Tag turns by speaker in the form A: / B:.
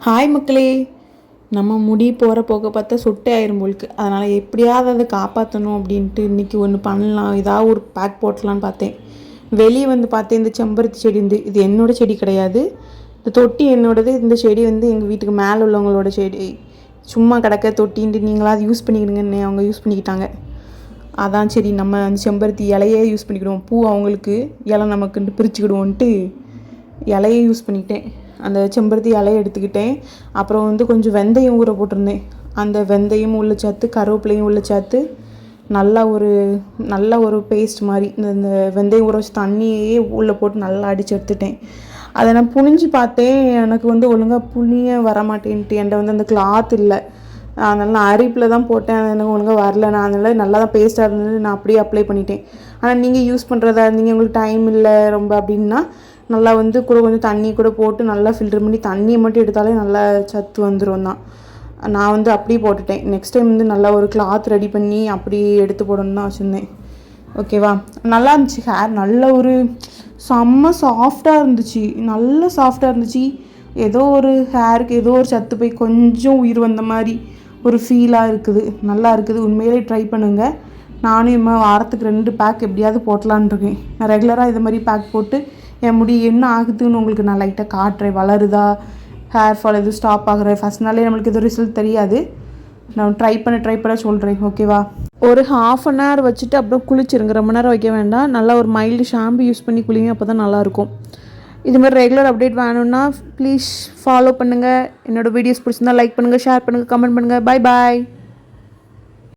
A: Hi மக்களே. நம்ம முடி போகிற போக பார்த்தா சொட்டை ஆயிரும் போலுக்கு. அதனால் எப்படியாவது அதை காப்பாற்றணும் அப்படின்ட்டு இன்றைக்கி ஒன்று பண்ணலாம், ஏதாவது ஒரு பேக் போட்டலான்னு பார்த்தேன். வெளியே வந்து பார்த்தேன், இந்த செம்பருத்தி செடி இது என்னோடய செடி கிடையாது. இந்த தொட்டி என்னோடது. இந்த செடி எங்கள் வீட்டுக்கு மேலே உள்ளவங்களோட செடி. சும்மா கிடக்க தொட்டின்ட்டு நீங்களாவது யூஸ் பண்ணிக்கிடுங்கன்னு அவங்க யூஸ் பண்ணிக்கிட்டாங்க. அதான் சரி, நம்ம அந்த செம்பருத்தி இலையே யூஸ் பண்ணிக்கிடுவோம், பூ அவங்களுக்கு, இலை நமக்குன்ட்டு பிரிச்சுக்கிடுவோன்ட்டு இலையே யூஸ் பண்ணிக்கிட்டேன். அந்த செம்பருத்தி இலையை எடுத்துக்கிட்டேன். அப்புறம் கொஞ்சம் வெந்தயம் ஊற போட்டிருந்தேன். அந்த வெந்தயம் உள்ள சேர்த்து கருவேப்பிலையும் உள்ள சேர்த்து நல்ல ஒரு பேஸ்ட் மாதிரி இந்த வெந்தயம் ஊற வச்சு தண்ணியே உள்ளே போட்டு நல்லா அடித்து எடுத்துட்டேன். அதை நான் புழிஞ்சு பார்த்தேன். எனக்கு ஒழுங்காக புளிய வரமாட்டேன்ட்டு. என்கிட்ட அந்த கிளாத் இல்லை. அதனால் நான் அரிப்பில் தான் போட்டேன். அது எனக்கு ஒழுங்காக வரல. நான் அதனால் நல்லா தான் பேஸ்ட்டாக இருந்தது, நான் அப்படியே அப்ளை பண்ணிட்டேன். ஆனால் நீங்கள் யூஸ் பண்ணுறதா இருந்தீங்க, உங்களுக்கு டைம் இல்லை ரொம்ப அப்படின்னா நல்லா கூட கொஞ்சம் தண்ணி கூட போட்டு நல்லா ஃபில்டர் பண்ணி தண்ணியை மட்டும் எடுத்தாலே நல்லா சத்து வந்துடும் தான். நான் அப்படியே போட்டுட்டேன். நெக்ஸ்ட் டைம் நல்லா ஒரு கிளாத் ரெடி பண்ணி அப்படி எடுத்து போடணுன்னு தான் வச்சுருந்தேன். ஓகேவா? நல்லா இருந்துச்சு. ஹேர் நல்ல ஒரு செம்ம சாஃப்டாக இருந்துச்சு. நல்ல சாஃப்டாக இருந்துச்சு. ஏதோ ஒரு ஹேருக்கு ஏதோ ஒரு சத்து போய் கொஞ்சம் உயிர் வந்த மாதிரி ஒரு ஃபீலாக இருக்குது. நல்லா இருக்குது. உண்மையிலே ட்ரை பண்ணுங்கள். நானும் வாரத்துக்கு 2 பேக் எப்படியாவது போட்டலான் இருக்கேன். நான் ரெகுலராக இது மாதிரி பேக் போட்டு என் முடி என்ன ஆகுதுன்னு உங்களுக்கு நான் லைட்டாக காட்டுறேன். வளருதா, ஹேர் ஃபால் எதுவும் ஸ்டாப் ஆகுற ஃபஸ்ட் நாளே நம்மளுக்கு எதுவும் ரிசல்ட் தெரியாது. நான் ட்ரை பண்ண சொல்கிறேன். ஓகேவா? ஒரு 1/2 hour வச்சுட்டு அப்புறம் குளிச்சிருங்க. ரொம்ப நேரம் வைக்க வேண்டாம். நல்லா ஒரு மைல்டு ஷாம்பு யூஸ் பண்ணி குளிங்க, அப்போ தான் நல்லாயிருக்கும். இது மாதிரி ரெகுலர் அப்டேட் வேணும்னா ப்ளீஸ் ஃபாலோ பண்ணுங்கள். என்னோடய வீடியோஸ் பிடிச்சிருந்தா லைக் பண்ணுங்கள், ஷேர் பண்ணுங்கள், கமெண்ட் பண்ணுங்கள். Bye bye.